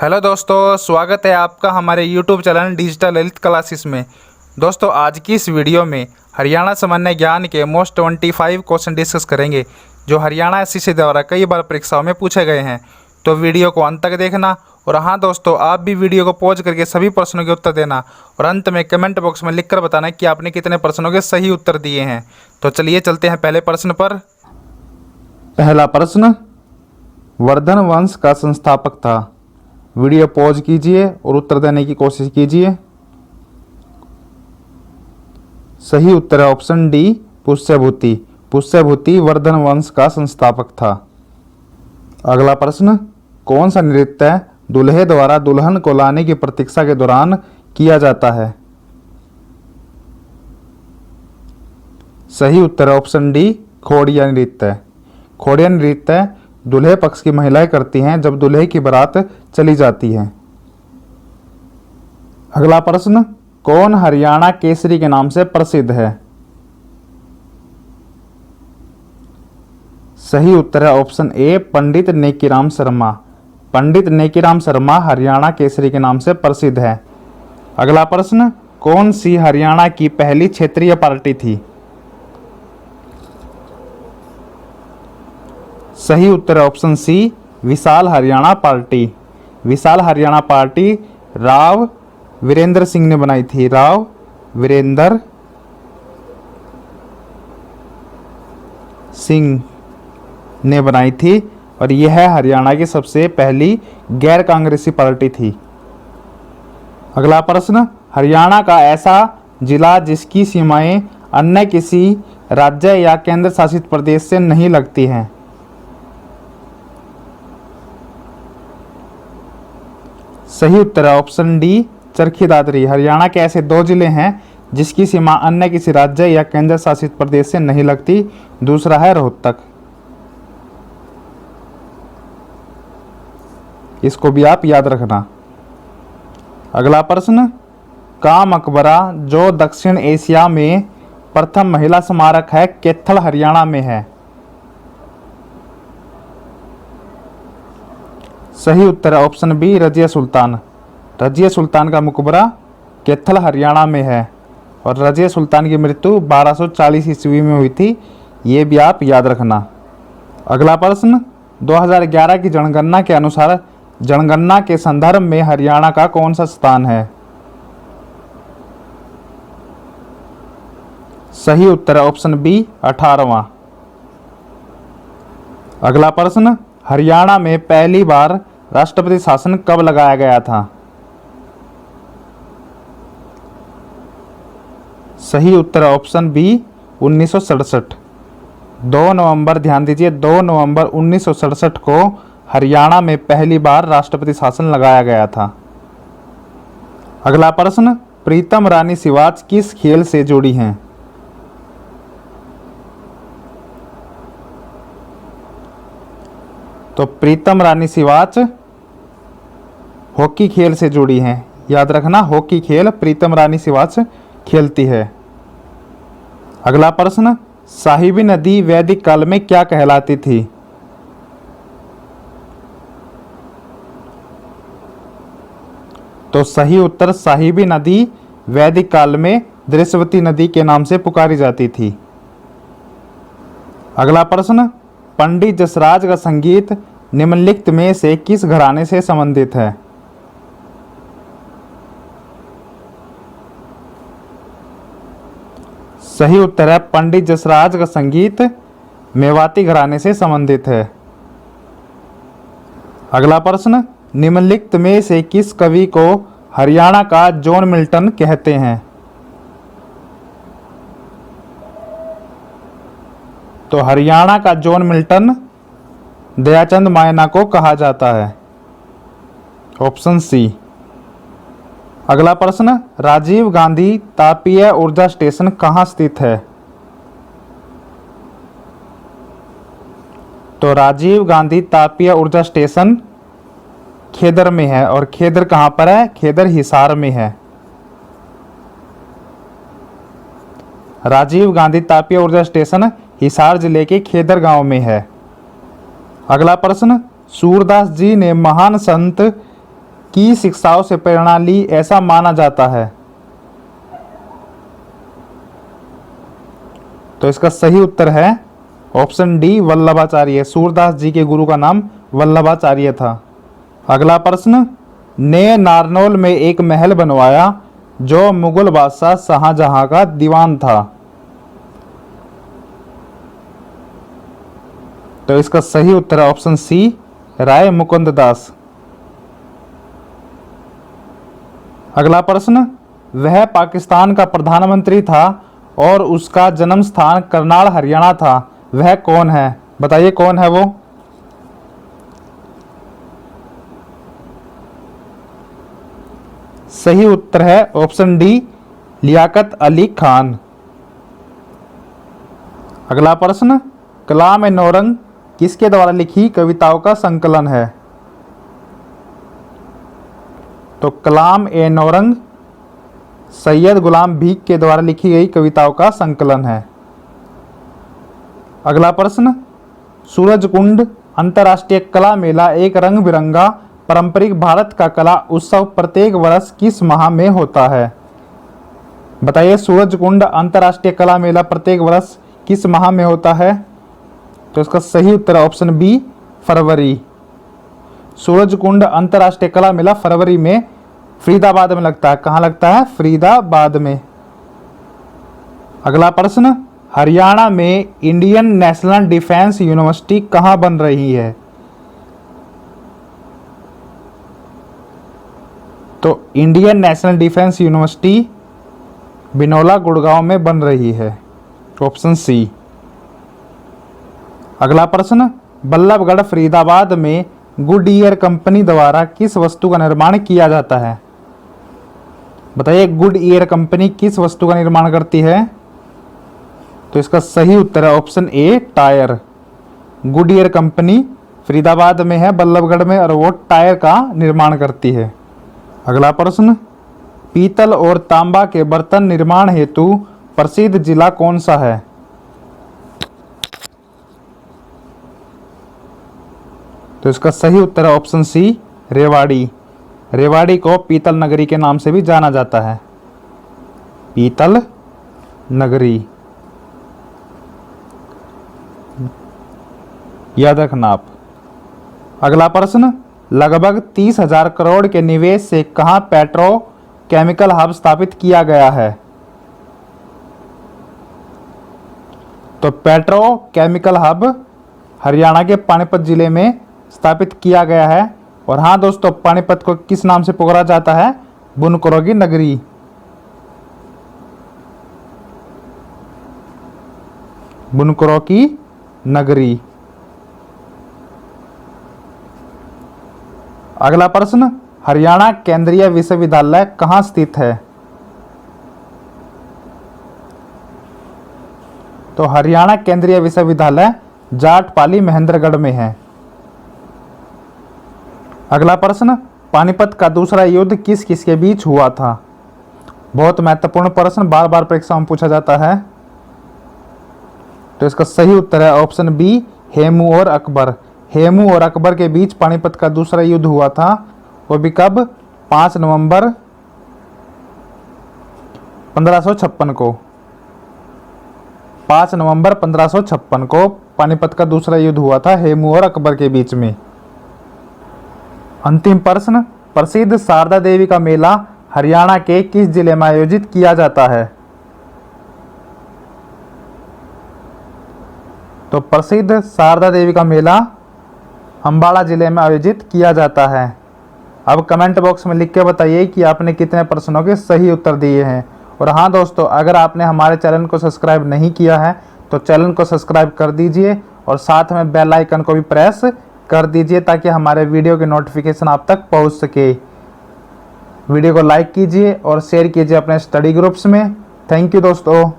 Hello दोस्तों, स्वागत है आपका हमारे YouTube channel digital Lalit classes में। दोस्तों, आज की इस वीडियो में हरियाणा सामान्य ज्ञान के मोस्ट 25 क्वेश्चन डिस्कस करेंगे जो हरियाणा एसएससी द्वारा कई बार परीक्षाओं में पूछे गए हैं। तो वीडियो को अंत तक देखना। और हाँ दोस्तों, आप भी वीडियो को पॉज करके सभी प्रश्नों के उत्तर देना और अंत में कमेंट बॉक्स में लिखकर बताना कि आपने कितने प्रश्नों के सही उत्तर दिए हैं। तो चलिए चलते हैं पहले प्रश्न पर। पहला प्रश्न, वर्धन वंश का संस्थापक था। वीडियो पॉज कीजिए और उत्तर देने की कोशिश कीजिए। सही उत्तर है ऑप्शन डी, पुष्यभूति। पुष्यभूति वर्धन वंश का संस्थापक था। अगला प्रश्न, कौन सा नृत्य दूल्हे द्वारा दुल्हन को लाने की प्रतीक्षा के दौरान किया जाता है? सही उत्तर है ऑप्शन डी, खोड़िया नृत्य। खोड़िया नृत्य दूल्हे पक्ष की महिलाएं करती हैं जब दूल्हे की बारात चली जाती है। अगला प्रश्न, कौन हरियाणा केसरी के नाम से प्रसिद्ध है? सही उत्तर है ऑप्शन ए, पंडित नेकीराम शर्मा। पंडित नेकीराम शर्मा हरियाणा केसरी के नाम से प्रसिद्ध है। अगला प्रश्न, कौन सी हरियाणा की पहली क्षेत्रीय पार्टी थी? सही उत्तर है ऑप्शन सी, विशाल हरियाणा पार्टी। विशाल हरियाणा पार्टी राव वीरेंद्र सिंह ने बनाई थी। राव वीरेंद्र सिंह ने बनाई थी और यह हरियाणा की सबसे पहली गैर कांग्रेसी पार्टी थी। अगला प्रश्न, हरियाणा का ऐसा जिला जिसकी सीमाएं अन्य किसी राज्य या केंद्र शासित प्रदेश से नहीं लगती हैं? सही उत्तर है ऑप्शन डी, चरखी दादरी। हरियाणा के ऐसे दो जिले हैं जिसकी सीमा अन्य किसी राज्य या केंद्र शासित प्रदेश से नहीं लगती। दूसरा है रोहतक। इसको भी आप याद रखना। अगला प्रश्न, का मकबरा जो दक्षिण एशिया में प्रथम महिला स्मारक है कैथल हरियाणा में है? सही उत्तर है ऑप्शन बी, रजिया सुल्तान। रजिया सुल्तान का मकबरा कैथल हरियाणा में है और रजिया सुल्तान की मृत्यु 1240 ईस्वी में हुई थी। ये भी आप याद रखना। अगला प्रश्न, 2011 की जनगणना के अनुसार जनगणना के संदर्भ में हरियाणा का कौन सा स्थान है? सही उत्तर है ऑप्शन बी, 18वां। अगला प्रश्न, हरियाणा में पहली बार राष्ट्रपति शासन कब लगाया गया था? सही उत्तर है ऑप्शन बी, 1967। 2 नवंबर, ध्यान दीजिए, 2 नवंबर 1967 को हरियाणा में पहली बार राष्ट्रपति शासन लगाया गया था। अगला प्रश्न, प्रीतम रानी सिवाच किस खेल से जुड़ी हैं? तो प्रीतम रानी सिवाच हॉकी खेल से जुड़ी हैं। याद रखना, हॉकी खेल प्रीतम रानी सिवाच खेलती है। अगला प्रश्न, साहिबी नदी वैदिक काल में क्या कहलाती थी? तो सही उत्तर, साहिबी नदी वैदिक काल में दृश्यवती नदी के नाम से पुकारी जाती थी। अगला प्रश्न, पंडित जसराज का संगीत निम्नलिखित में से किस घराने से संबंधित है? सही उत्तर है पंडित जसराज का संगीत मेवाती घराने से संबंधित है। अगला प्रश्न, निम्नलिखित में से किस कवि को हरियाणा का जॉन मिल्टन कहते हैं? तो हरियाणा का जॉन मिल्टन दयाचंद मायना को कहा जाता है। Option C. अगला प्रश्न, राजीव गांधी तापीय ऊर्जा स्टेशन कहाँ स्थित है? तो राजीव गांधी तापीय ऊर्जा स्टेशन खेदर में है और खेदर कहाँ पर है? खेदर हिसार में है। राजीव गांधी तापीय ऊर्जा स्टेशन हिसार जिले के खेदर गांव में है। अगला प्रश्न, सूरदास जी ने महान संत की शिक्षाओं से प्रेरणा ली ऐसा माना जाता है? तो इसका सही उत्तर है ऑप्शन डी वल्लभाचार्य। सूरदास जी के गुरु का नाम वल्लभाचार्य था। अगला प्रश्न, ने नारनौल में एक महल बनवाया जो मुगल बादशाह शाहजहां का दीवान था। तो इसका सही उत्तर है ऑप्शन सी राय मुकुंद दास। अगला प्रश्न, वह पाकिस्तान का प्रधानमंत्री था और उसका जन्म स्थान करनाल हरियाणा था, वह कौन है? बताइए कौन है वो? सही उत्तर है ऑप्शन डी लियाकत अली खान। अगला प्रश्न, कलाम ए नौरंग किसके द्वारा लिखी कविताओं का संकलन है? तो कलाम ए नौरंग सैयद गुलाम भीख के द्वारा लिखी गई कविताओं का संकलन है। अगला प्रश्न, सूरजकुंड अंतर्राष्ट्रीय कला मेला एक रंग बिरंगा पारंपरिक भारत का कला उत्सव प्रत्येक वर्ष किस माह में होता है? बताइए सूरजकुंड अंतर्राष्ट्रीय कला मेला प्रत्येक वर्ष किस माह में होता है? तो इसका सही उत्तर है ऑप्शन बी फरवरी। सूरजकुंड अंतर्राष्ट्रीय कला मेला फरवरी में फरीदाबाद में लगता है। कहाँ लगता है? फरीदाबाद में। अगला प्रश्न, हरियाणा में इंडियन नेशनल डिफेंस यूनिवर्सिटी कहाँ बन रही है? तो इंडियन नेशनल डिफेंस यूनिवर्सिटी बिनौला गुड़गांव में बन रही है। Option C. अगला प्रश्न, बल्लभगढ़ फरीदाबाद में गुडईयर कंपनी द्वारा किस वस्तु का निर्माण किया जाता है? बताइए गुडईयर कंपनी किस वस्तु का निर्माण करती है? तो इसका सही उत्तर है option A tyre. Goodyear company Faridabad में है, बल्लभगढ़ में, और वो टायर का निर्माण करती है। अगला प्रश्न, पीतल और तांबा के बर्तन निर्माण हेतु प्रसिद्ध जिला कौन सा है? तो इसका सही उत्तर है ऑप्शन सी रेवाड़ी। रेवाड़ी को पीतल नगरी के नाम से भी जाना जाता है। पीतल नगरी, याद रखना आप। अगला प्रश्न, लगभग 30,000 करोड़ के निवेश से कहां पेट्रो केमिकल हब स्थापित किया गया है? तो पेट्रो केमिकल हब हरियाणा के पानीपत जिले में स्थापित किया गया है। और हाँ दोस्तों, पानीपत को किस नाम से पुकारा जाता है? बुनकरों की नगरी। बुनकरों की नगरी। अगला प्रश्न, हरियाणा केंद्रीय विश्वविद्यालय कहाँ स्थित है? तो हरियाणा केंद्रीय विश्वविद्यालय जाटपाली महेंद्रगढ़ में है। अगला प्रश्न, पानीपत का दूसरा युद्ध किस किस के बीच हुआ था? बहुत महत्वपूर्ण प्रश्न, बार बार परीक्षा में पूछा जाता है। तो इसका सही उत्तर है ऑप्शन बी हेमू और अकबर। हेमू और अकबर के बीच पानीपत का दूसरा युद्ध हुआ था। वो भी कब? 5 नवंबर 1556 को। 5 नवंबर 1556 को पानीपत का दूसरा युद्ध हुआ था हेमू और अकबर के बीच में। अंतिम प्रश्न, प्रसिद्ध शारदा देवी का मेला हरियाणा के किस जिले में आयोजित किया जाता है? तो प्रसिद्ध शारदा देवी का मेला अंबाला जिले में आयोजित किया जाता है। अब कमेंट बॉक्स में लिख के बताइए कि आपने कितने प्रश्नों के सही उत्तर दिए हैं। और हाँ दोस्तों, अगर आपने हमारे चैनल को सब्सक्राइब नहीं किया है तो चैनल को सब्सक्राइब कर दीजिए और साथ में बेल आइकन को भी प्रेस कर दीजिए ताकि हमारे वीडियो के नोटिफिकेशन आप तक पहुंच सके। वीडियो को लाइक कीजिए और शेयर कीजिए अपने स्टडी ग्रुप्स में। थैंक यू दोस्तों।